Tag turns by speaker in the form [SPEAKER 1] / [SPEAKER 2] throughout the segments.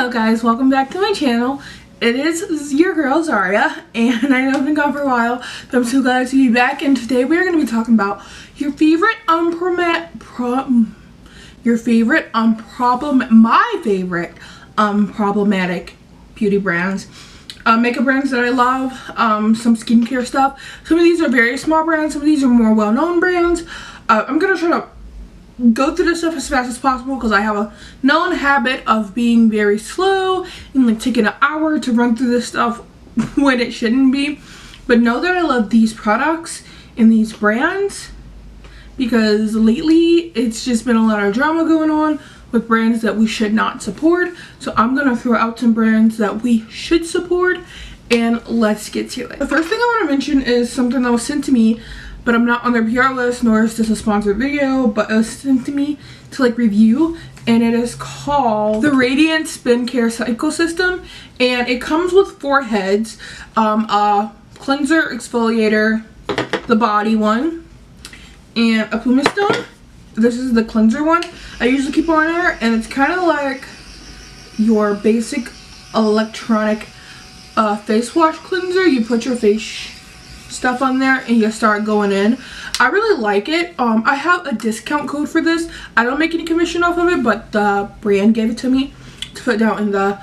[SPEAKER 1] Hello guys, welcome back to my channel. It is your girl Zaria, and I know I've been gone for a while, but I'm so glad to be back. And today we're going to be talking about your favorite problematic beauty brands, makeup brands that I love, some skincare stuff. Some of these are very small brands, some of these are more well-known brands. I'm going to try to go through this stuff as fast as possible because I have a known habit of being very slow and like taking an hour to run through this stuff when it shouldn't be. But know that I love these products and these brands because lately it's just been a lot of drama going on with brands that we should not support. So I'm gonna throw out some brands that we should support, and let's get to it. The first thing I want to mention is something that was sent to me, but I'm not on their PR list, nor is this a sponsored video, but it was sent to me to like review, and it is called the Radiant Spin Care Cycle System, and it comes with 4 heads, a cleanser, exfoliator, the body one, and a pumice stone. This is the cleanser one. I usually keep on there, and it's kind of like your basic electronic face wash cleanser. You put your face stuff on there and you start going in. I really like it. I have a discount code for this. I don't make any commission off of it, but the brand gave it to me to put down in the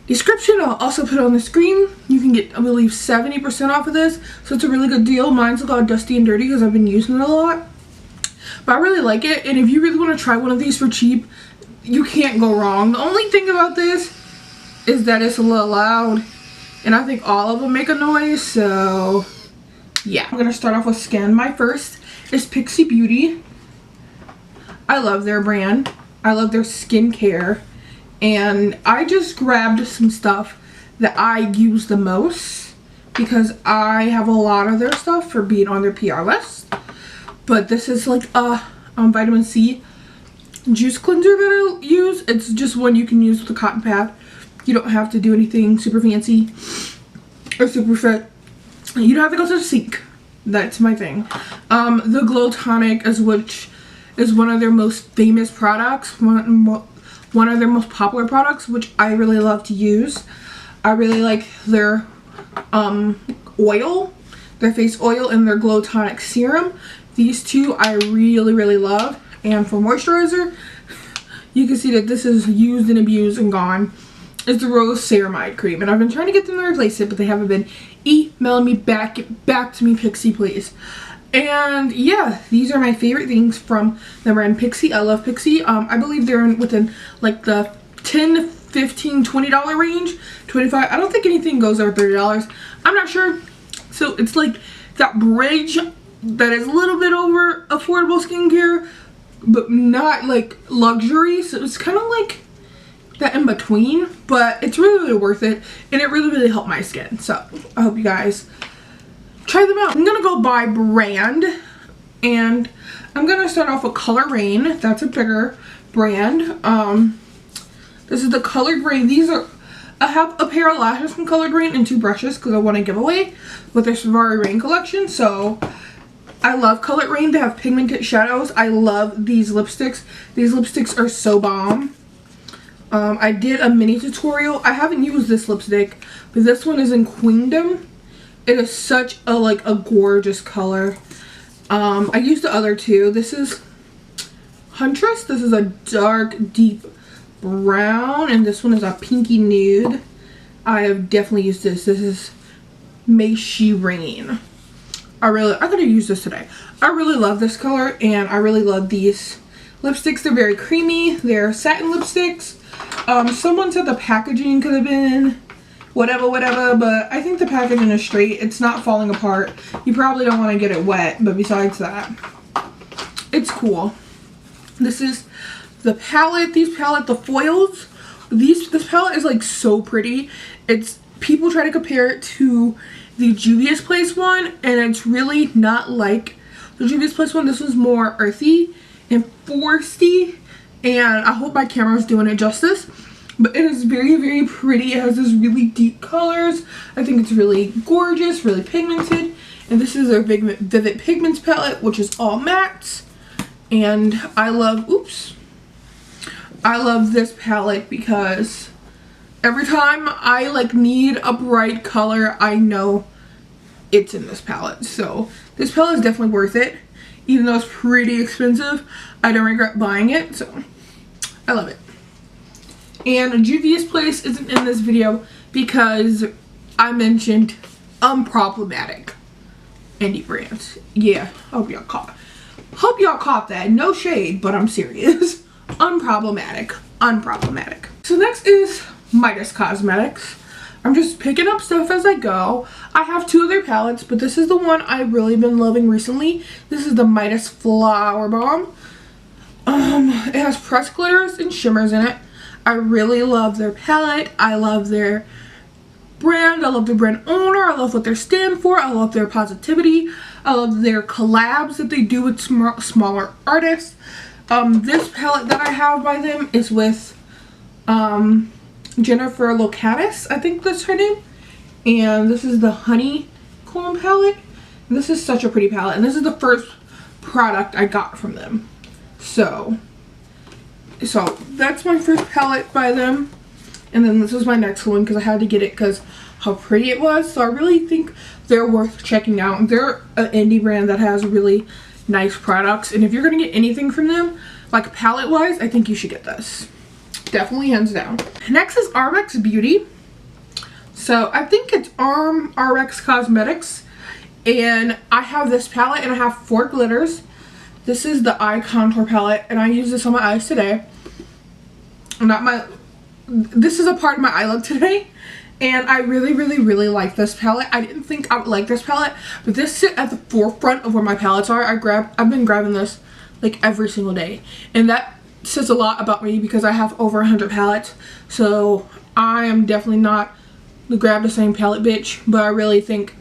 [SPEAKER 1] description. I'll also put it on the screen. You can get, I believe, 70% off of this, so it's a really good deal. Mine's all dusty and dirty because I've been using it a lot, but I really like it. And if you really want to try one of these for cheap, you can't go wrong. The only thing about this is that it's a little loud, and I think all of them make a noise, so yeah. I'm gonna start off with skin. My first is Pixi Beauty. I love their brand. I love their skincare, and I just grabbed some stuff that I use the most because I have a lot of their stuff for being on their PR list. But this is like a vitamin C juice cleanser that I use. It's just one you can use with a cotton pad. You don't have to do anything super fancy or super fit. You don't have to go to the sink. That's my thing. The Glow Tonic which is one of their most famous products, one of their most popular products, which I really love to use. I really like their oil, their face oil, and their Glow Tonic serum. These two I really love. And for moisturizer, you can see that this is used and abused and gone. It's the Rose Ceramide Cream, and I've been trying to get them to replace it, but they haven't been emailing me back. Get back to me, Pixi, please. And yeah, these are my favorite things from the brand Pixi. I love Pixi. I believe they're within like the $10, $15, $20 range, $25. I don't think anything goes over $30. I'm not sure. So it's like that bridge that is a little bit over affordable skincare, but not like luxury. So it's kind of like that in between, but it's really worth it, and it really helped my skin. So I hope you guys try them out. I'm gonna go by brand, and I'm gonna start off with Color Rain. That's a bigger brand. This is the Colored Rain. I have a pair of lashes from Colored Rain and 2 brushes because I want to give away with their Safari Rain collection. So I love Colored Rain. They have pigmented shadows. I love these lipsticks. These lipsticks are so bomb. I did a mini tutorial. I haven't used this lipstick, but this one is in Queendom. It is such a gorgeous color. I used the other two. This is Huntress. This is a dark, deep brown, and this one is a pinky nude. I have definitely used this. This is May She Rain. I could have used this today. I really love this color, and I really love these lipsticks. They're very creamy. They're satin lipsticks. Someone said the packaging could have been whatever, but I think the packaging is straight. It's not falling apart. You probably don't want to get it wet, but besides that, it's cool. This is the palette. The foils. This palette is like so pretty. People try to compare it to the Juvia's Place one, and it's really not like the Juvia's Place one. This one's more earthy and foresty, and I hope my camera's doing it justice, but it is very pretty. It has this really deep colors. I think it's really gorgeous, really pigmented, and this is their Vivid Pigments palette, which is all mattes, and I love this palette because Every time I like need a bright color, I know it's in this palette. So this palette is definitely worth it. Even though it's pretty expensive, I don't regret buying it. So I love it. And Juvia's Place isn't in this video because I mentioned unproblematic indie brands. Yeah, hope y'all caught that. No shade, but I'm serious. Unproblematic. So next is Midas Cosmetics. I'm just picking up stuff as I go. I have 2 of their palettes, but this is the one I've really been loving recently. This is the Midas Flower Bomb. It has pressed glitters and shimmers in it. I really love their palette. I love their brand. I love the brand owner. I love what they stand for. I love their positivity. I love their collabs that they do with smaller artists. This palette that I have by them is with Jennifer Locatis, I think that's her name. And this is the Honeycomb palette. And this is such a pretty palette. And this is the first product I got from them. So that's my first palette by them. And then this is my next one because I had to get it because how pretty it was. So I really think they're worth checking out. They're an indie brand that has really nice products. And if you're going to get anything from them, like palette wise, I think you should get this. Definitely hands down. Next is RX Beauty. So I think it's RX Cosmetics. And I have this palette and I have 4 glitters. This is the eye contour palette and I use this on my eyes today. This is a part of my eye look today. And I really like this palette. I didn't think I would like this palette, but this sits at the forefront of where my palettes are. I've been grabbing this like every single day. And that says a lot about me because I have over 100 palettes. So I am definitely not the grab the same palette bitch, but I really think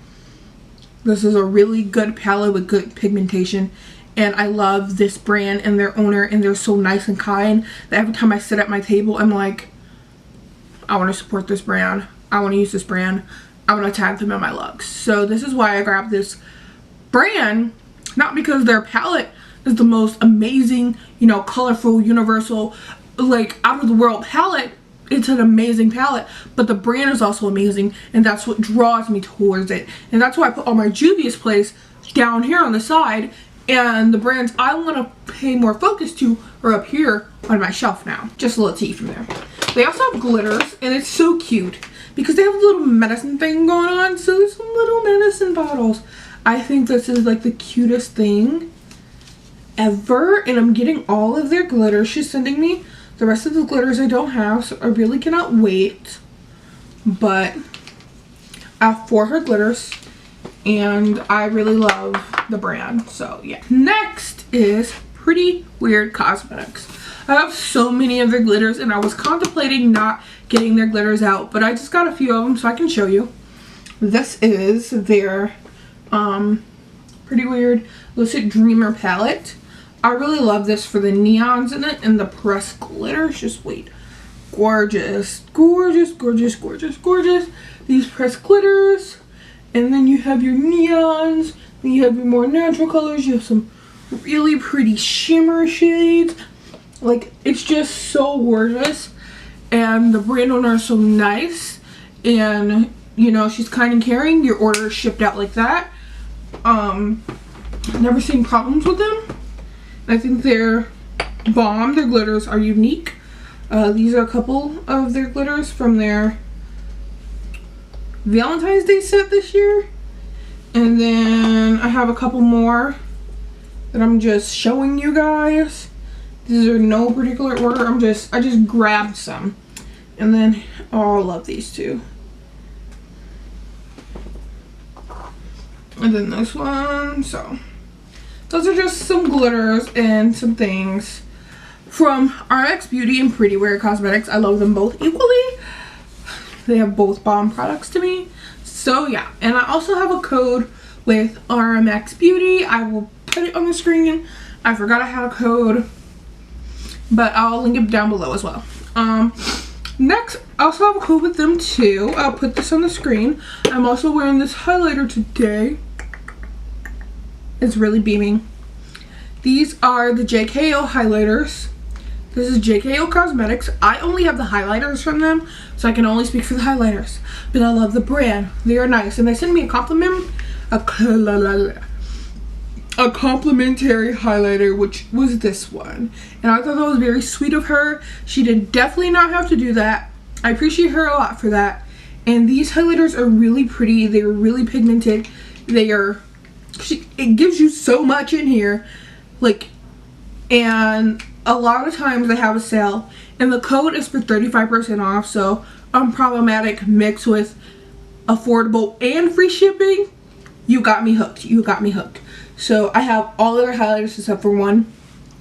[SPEAKER 1] this is a really good palette with good pigmentation. And I love this brand and their owner, and they're so nice and kind that every time I sit at my table, I'm like, I want to support this brand. I want to use this brand. I want to tag them in my looks. So this is why I grabbed this brand, not because their palette is the most amazing, you know, colorful, universal, like out of the world palette. It's an amazing palette, but the brand is also amazing, and that's what draws me towards it. And that's why I put all my Juvia's Place down here on the side, and the brands I want to pay more focus to are up here on my shelf now. Just a little tea from there. They also have glitters, and it's so cute because they have a little medicine thing going on. So there's some little medicine bottles. I think this is like the cutest thing ever, and I'm getting all of their glitters she's sending me. The rest of the glitters I don't have, so I really cannot wait. But I have 4 of her glitters, and I really love the brand. So yeah. Next is Pretty Weird Cosmetics. I have so many of their glitters, and I was contemplating not getting their glitters out, but I just got a few of them so I can show you. This is their Pretty Weird Lucid Dreamer palette. I really love this for the neons in it and the pressed glitters. Just wait. Gorgeous. Gorgeous, gorgeous, gorgeous, gorgeous. These pressed glitters. And then you have your neons. Then you have your more natural colors. You have some really pretty shimmer shades. Like, it's just so gorgeous. And the brand owner is so nice. And, you know, she's kind and caring. Your order is shipped out like that. Never seen problems with them. I think they're bomb. Their glitters are unique. These are a couple of their glitters from their Valentine's Day set this year. And then I have a couple more that I'm just showing you guys. These are no particular order. I just grabbed some. And then, oh, I love these two. And then this one, so. Those are just some glitters and some things from RX Beauty and Pretty Weird Cosmetics. I love them both equally. They have both bomb products to me. So yeah, and I also have a code with RMX Beauty. I will put it on the screen. I forgot I had a code, but I'll link it down below as well. Next, I also have a code with them too. I'll put this on the screen. I'm also wearing this highlighter today. It's really beaming. These are the JKO highlighters. This is JKO Cosmetics. I only have the highlighters from them, so I can only speak for the highlighters. But I love the brand. They are nice. And they sent me a compliment. A complimentary highlighter, which was this one. And I thought that was very sweet of her. She did definitely not have to do that. I appreciate her a lot for that. And these highlighters are really pretty. They are really pigmented. They are... it gives you so much in here. Like... and... a lot of times they have a sale, and the code is for 35% off, so unproblematic mixed with affordable and free shipping. You got me hooked. You got me hooked. So I have all of their highlighters except for one.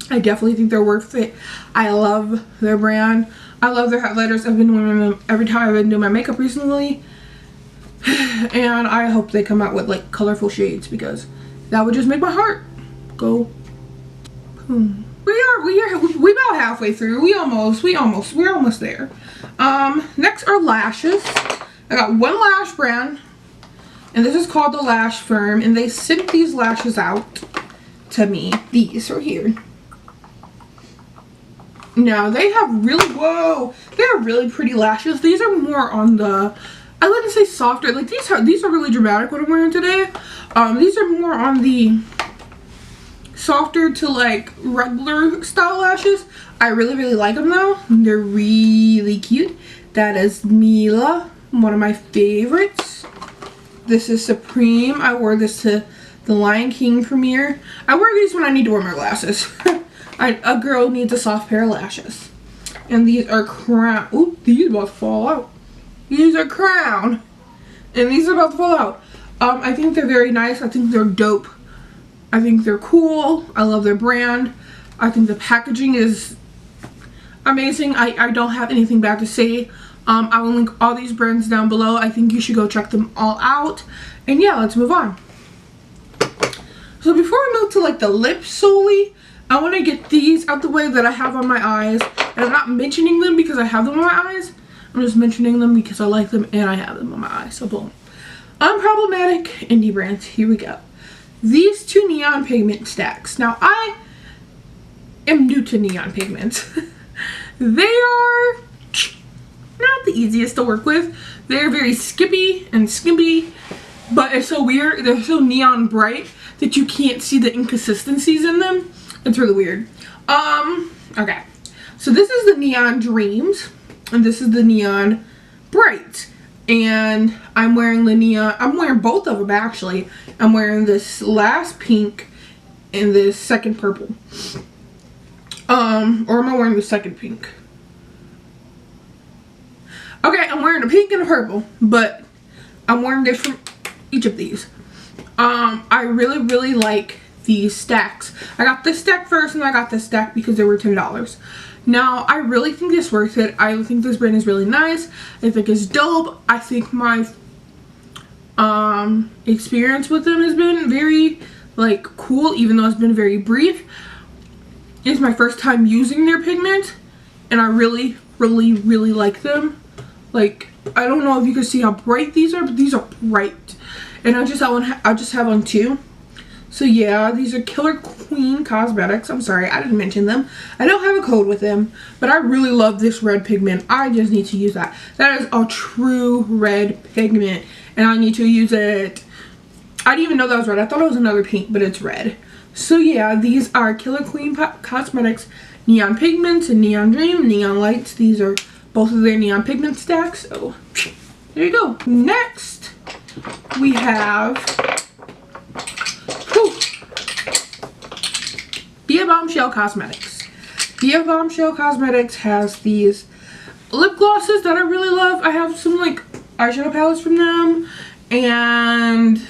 [SPEAKER 1] I definitely think they're worth it. I love their brand. I love their highlighters. I've been wearing them every time I've been doing my makeup recently. And I hope they come out with like colorful shades, because that would just make my heart go boom. We about halfway through. We're almost there. Next are lashes. I got one lash brand, and this is called the Lash Firm, and they sent these lashes out to me. These are here. Now they have they're really pretty lashes. These are more on the, I wouldn't say softer, like these are really dramatic what I'm wearing today. These are more on the softer to like regular style lashes. I really like them though. They're really cute. That is Mila, one of my favorites. This is Supreme. I wore this to the Lion King premiere. I wear these when I need to wear my glasses. A girl needs a soft pair of lashes. And these are Crown. Ooh, these are about to fall out. These are Crown. And these are about to fall out. I think they're very nice. I think they're dope. I think they're cool. I love their brand. I think the packaging is amazing. I don't have anything bad to say. I will link all these brands down below. I think you should go check them all out. And yeah, let's move on. So before we move to like the lips solely, I want to get these out the way that I have on my eyes. And I'm not mentioning them because I have them on my eyes. I'm just mentioning them because I like them and I have them on my eyes. So boom. Unproblematic indie brands. Here we go. These two neon pigment stacks. Now I am new to neon pigments. They are not the easiest to work with. They're very skippy and skimpy, but it's so weird. They're so neon bright that you can't see the inconsistencies in them. It's really weird. Okay. So this is the Neon Dreams, and this is the Neon Bright. And I'm wearing the neon, I'm wearing both of them actually. I'm wearing this last pink and this second purple. Or am I wearing the second pink? Okay, I'm wearing a pink and a purple, but I'm wearing different each of these. I really like these stacks. I got this stack first and I got this stack because they were $10. Now, I really think this worth it. I think this brand is really nice. I think it's dope. I think my experience with them has been very like cool, even though it's been very brief. It's my first time using their pigment, and I really like them. Like, I don't know if you can see how bright these are, but these are bright. And I just have on two. So yeah, these are Killer Queen Cosmetics. I'm sorry, I didn't mention them. I don't have a code with them, but I really love this red pigment. I just need to use that. That is a true red pigment, and I need to use it. I didn't even know that was red. I thought it was another pink, but it's red. So yeah, these are Killer Queen Cosmetics Neon Pigments and Neon Dream, Neon Lights. These are both of their neon pigment stacks. So there you go. Next, we have Be a Bombshell Cosmetics. Be a Bombshell Cosmetics has these lip glosses that I really love. I have some like eyeshadow palettes from them, and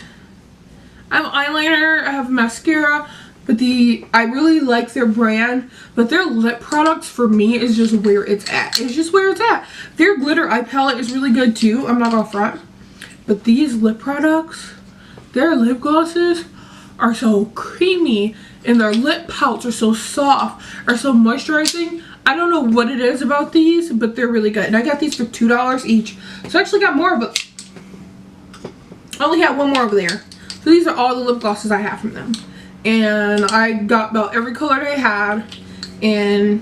[SPEAKER 1] I have eyeliner, I have mascara, but I really like their brand, but their lip products for me is just where it's at. It's just where it's at. Their glitter eye palette is really good too, I'm not gonna front, but these lip products, their lip glosses are so creamy, and their lip pouts are so soft, are so moisturizing. I don't know what it is about these, but they're really good. And I got these for $2 each. So I actually got more of it. I only have one more over there. So these are all the lip glosses I have from them. And I got about every color they had. And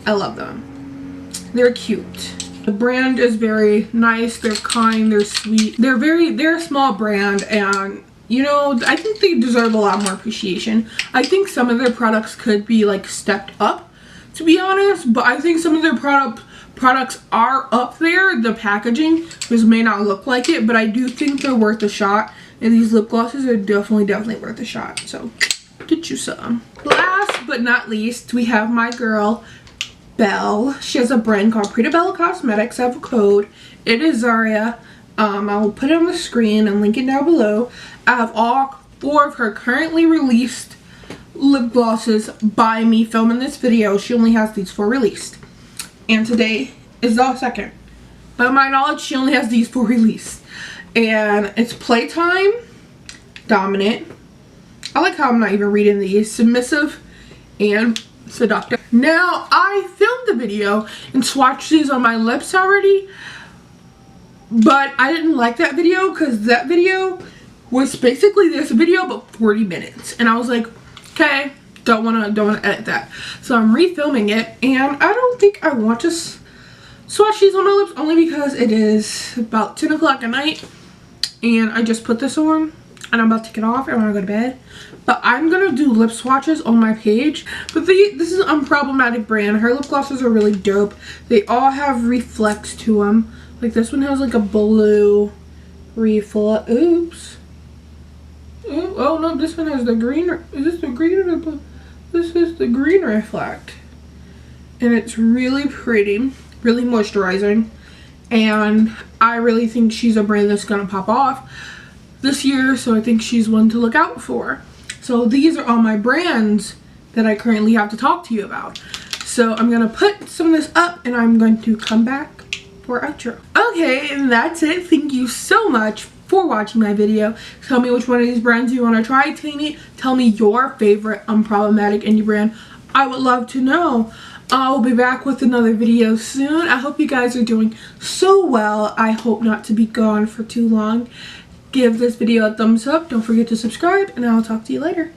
[SPEAKER 1] I love them. They're cute. The brand is very nice. They're kind. They're sweet. They're a small brand, and you know, I think they deserve a lot more appreciation. I think some of their products could be like stepped up, to be honest, but I think some of their products are up there. The packaging just may not look like it, but I do think they're worth a shot, and these lip glosses are definitely worth a shot, so get you some. Last but not least, we have my girl Belle. She has a brand called Preta Bella Cosmetics. I have a code. It is Zaria. I will put it on the screen and link it down below. I have all 4 of her currently released lip glosses by me filming this video. She only has these 4 released, and today is the 2nd. By my knowledge, she only has these 4 released, and it's Playtime, Dominant. I like how I'm not even reading these. Submissive and Seductive. Now, I filmed the video and swatched these on my lips already, but I didn't like that video because that video was basically this video but 40 minutes, and I was like, okay, don't wanna edit that. So I'm refilming it, and I don't think I want to swatch these on my lips, only because it is about 10 o'clock at night and I just put this on and I'm about to get off and I want to go to bed. But I'm gonna do lip swatches on my page. But this is an Unproblematic brand. Her lip glosses are really dope. They all have reflex to them. Like this one has like a blue reflex. Oops. Oh no, this one has the green. Is this the green or the blue? This is the green reflect. And it's really pretty, really moisturizing. And I really think she's a brand that's gonna pop off this year. So I think she's one to look out for. So these are all my brands that I currently have to talk to you about. So I'm gonna put some of this up and I'm going to come back for outro. Okay, and that's it. Thank you so much for watching my video. Tell me which one of these brands you want to try. Tell me your favorite Unproblematic indie brand. I would love to know. I'll be back with another video soon. I hope you guys are doing so well. I hope not to be gone for too long. Give this video a thumbs up. Don't forget to subscribe, and I'll talk to you later.